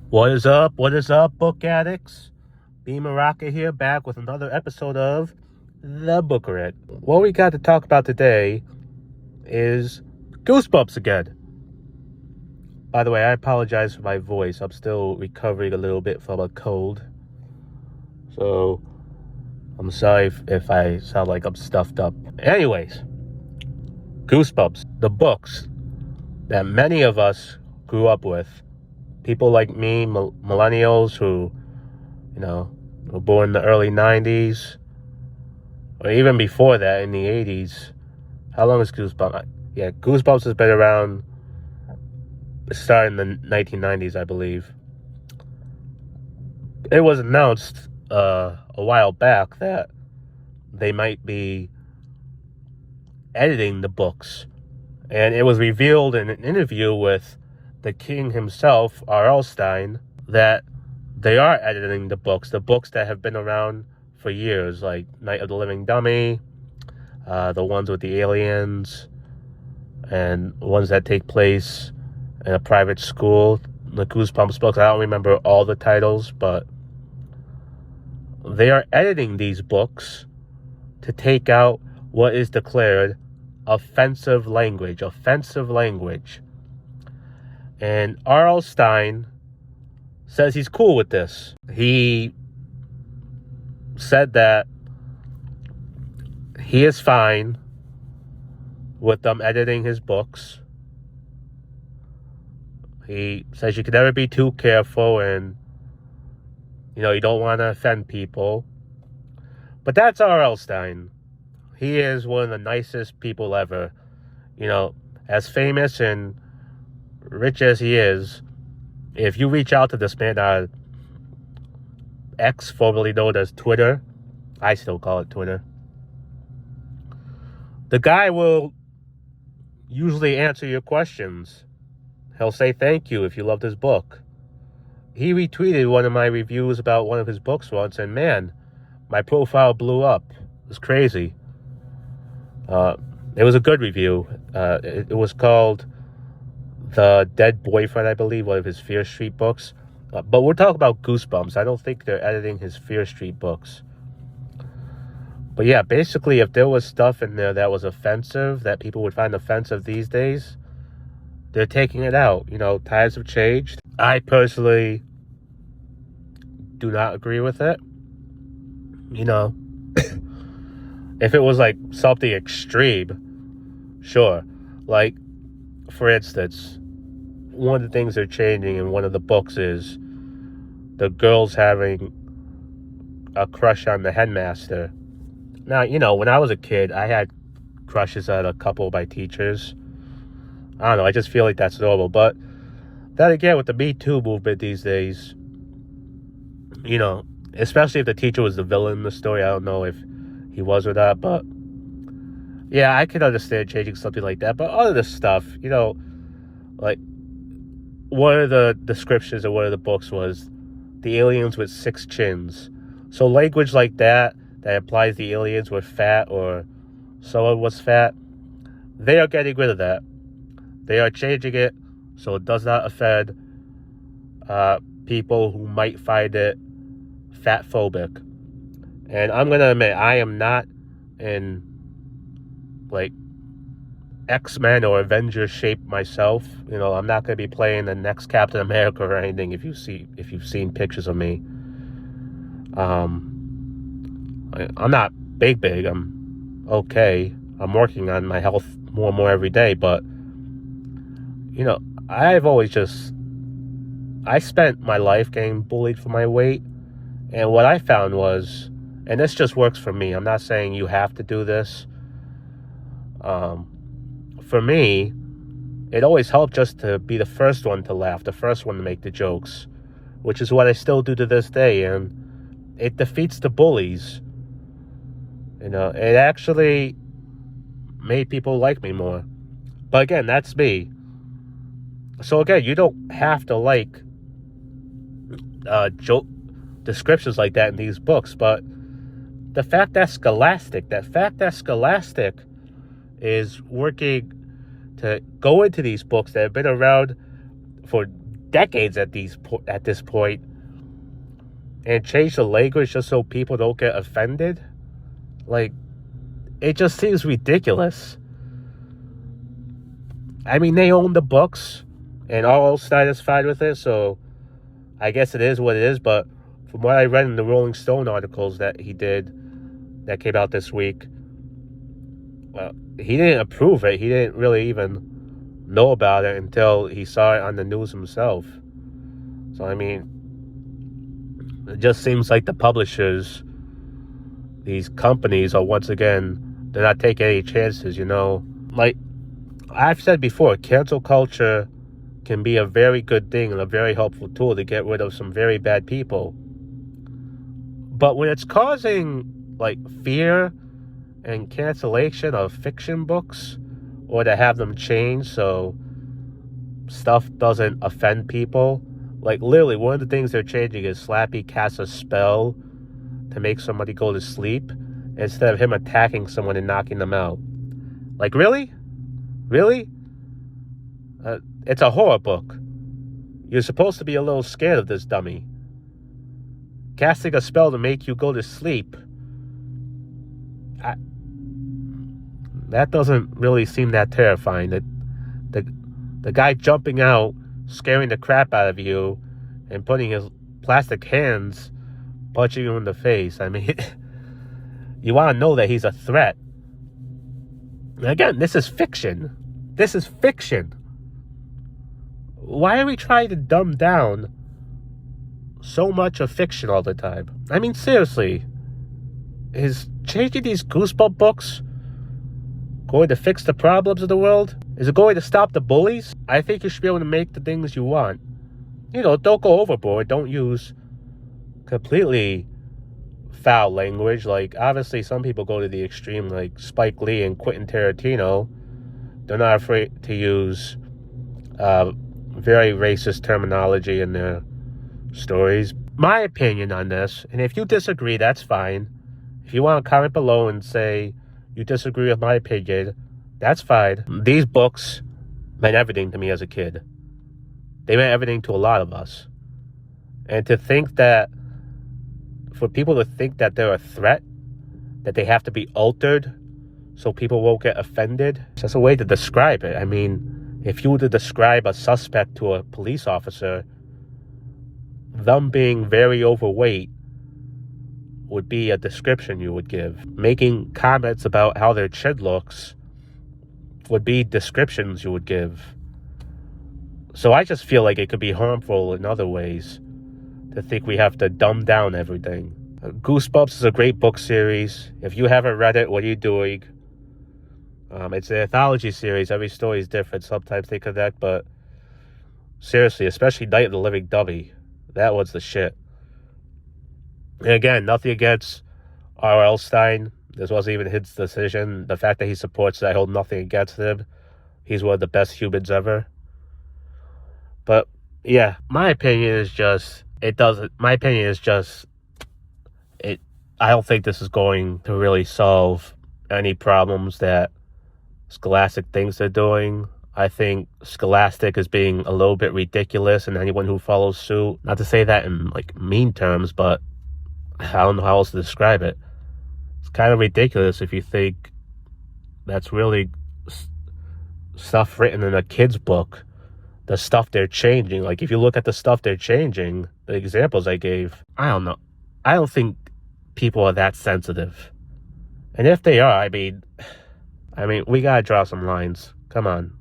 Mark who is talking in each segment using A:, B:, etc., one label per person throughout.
A: What is up? What is up, book addicts? B Maraka here, back with another episode of The Book Rant. What we got to talk about today is Goosebumps again. By the way, I apologize for my voice. I'm still recovering a little bit from a cold. So, I'm sorry if I sound like I'm stuffed up. Anyways, Goosebumps, the books that many of us grew up with. People like me, millennials who, were born in the early 90s, or even before that in the 80s. How long is Goosebumps? Yeah, Goosebumps has been around, starting in the 1990s, I believe. It was announced a while back that they might be editing the books. And it was revealed in an interview with the king himself, R.L. Stine, that they are editing the books that have been around for years, like Night of the Living Dummy, the ones with the aliens, and ones that take place in a private school. The Goosebumps books, I don't remember all the titles, but they are editing these books to take out what is declared offensive language. And R.L. Stine says he's cool with this. He said that he is fine with them editing his books. He says you can never be too careful and, you don't want to offend people. But that's R.L. Stine. He is one of the nicest people ever. As famous and rich as he is, if you reach out to this man on X, formerly known as Twitter, I still call it Twitter, the guy will usually answer your questions. He'll say thank you if you loved his book. He retweeted one of my reviews about one of his books once, and man, my profile blew up. It was crazy. It was a good review. It was called The Dead Boyfriend, I believe, one of his Fear Street books. But we're talking about Goosebumps. I don't think they're editing his Fear Street books. But yeah, basically, if there was stuff in there that was offensive, that people would find offensive these days, they're taking it out. Times have changed. I personally do not agree with it. If it was like something extreme, sure. Like, for instance, one of the things they're changing in one of the books is the girls having a crush on the headmaster. Now, when I was a kid, I had crushes on a couple of my teachers. I don't know, I just feel like that's normal. But then again, with the Me Too movement these days, especially if the teacher was the villain in the story, I don't know if he was or not, but yeah, I can understand changing something like that. But other stuff, like one of the descriptions of one of the books was the aliens with 6 chins. So language like that implies the aliens were fat or someone was fat, they are getting rid of that. They are changing it so it does not offend people who might find it fat phobic. And I'm going to admit, I am not in like X-Men or Avengers shape myself. I'm not going to be playing the next Captain America or anything if you've seen pictures of me. I'm not big. I'm okay. I'm working on my health more and more every day, but I spent my life getting bullied for my weight, and what I found was, and this just works for me, I'm not saying you have to do this. For me, it always helped just to be the first one to laugh, the first one to make the jokes, which is what I still do to this day, and it defeats the bullies. It actually made people like me more. But again, that's me. So again, you don't have to like joke descriptions like that in these books, but the fact that Scholastic is working to go into these books that have been around for decades at this point, and change the language just so people don't get offended. Like, it just seems ridiculous. I mean, they own the books, and all Stine is fine with it, so I guess it is what it is. But from what I read in the Rolling Stone articles that he did, that came out this week, well, he didn't approve it. He didn't really even know about it until he saw it on the news himself. So, I mean, it just seems like the publishers, these companies, are once again, they're not taking any chances, Like I've said before, cancel culture can be a very good thing and a very helpful tool to get rid of some very bad people. But when it's causing, like, fear and cancellation of fiction books, or to have them change so stuff doesn't offend people, like, literally, one of the things they're changing is Slappy casts a spell to make somebody go to sleep instead of him attacking someone and knocking them out. Like, really? Really? It's a horror book. You're supposed to be a little scared of this dummy. Casting a spell to make you go to sleep, that doesn't really seem that terrifying. The guy jumping out, scaring the crap out of you, and putting his plastic hands punching you in the face. I mean, you want to know that he's a threat. Again, this is fiction. This is fiction. Why are we trying to dumb down so much of fiction all the time? I mean, seriously, is changing these Goosebumps books going to fix the problems of the world? Is it going to stop the bullies? I think you should be able to make the things you want. Don't go overboard. Don't use completely foul language. Like, obviously, some people go to the extreme, like Spike Lee and Quentin Tarantino. They're not afraid to use very racist terminology in their stories. My opinion on this, and if you disagree, that's fine. If you want to comment below and say you disagree with my opinion, that's fine. These books meant everything to me as a kid. They meant everything to a lot of us. And to think that, for people to think that they're a threat, that they have to be altered so people won't get offended, it's just a way to describe it. I mean, if you were to describe a suspect to a police officer, them being very overweight would be a description you would give. Making comments about how their chin looks would be descriptions you would give. So I just feel like it could be harmful in other ways to think we have to dumb down everything. Goosebumps is a great book series. If you haven't read it, what are you doing? It's an anthology series. Every story is different. Sometimes they connect, but seriously, especially Night of the Living Dummy, that was the shit. And again, nothing against R.L. Stine. This wasn't even his decision. The fact that he supports it, I hold nothing against him. He's one of the best humans ever. But yeah, my opinion is just, I don't think this is going to really solve any problems that Scholastic thinks they're doing. I think Scholastic is being a little bit ridiculous, and anyone who follows suit, not to say that in like mean terms, but I don't know how else to describe it. It's kind of ridiculous if you think that's really stuff written in a kid's book. The stuff they're changing. Like, if you look at the stuff they're changing, the examples I gave, I don't know. I don't think people are that sensitive. And if they are, I mean, we gotta draw some lines. Come on.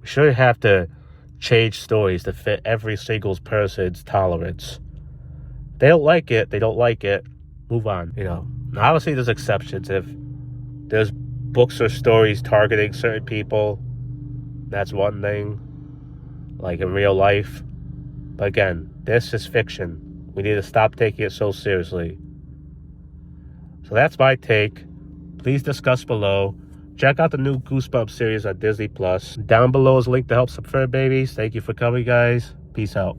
A: We shouldn't have to change stories to fit every single person's tolerance. They don't like it. They don't like it. Move on. Now, obviously there's exceptions. If there's books or stories targeting certain people, that's one thing, like in real life. But again, this is fiction. We need to stop taking it so seriously. So that's my take. Please discuss below. Check out the new Goosebumps series on Disney+. Down below is a link to help some fur babies. Thank you for coming, guys. Peace out.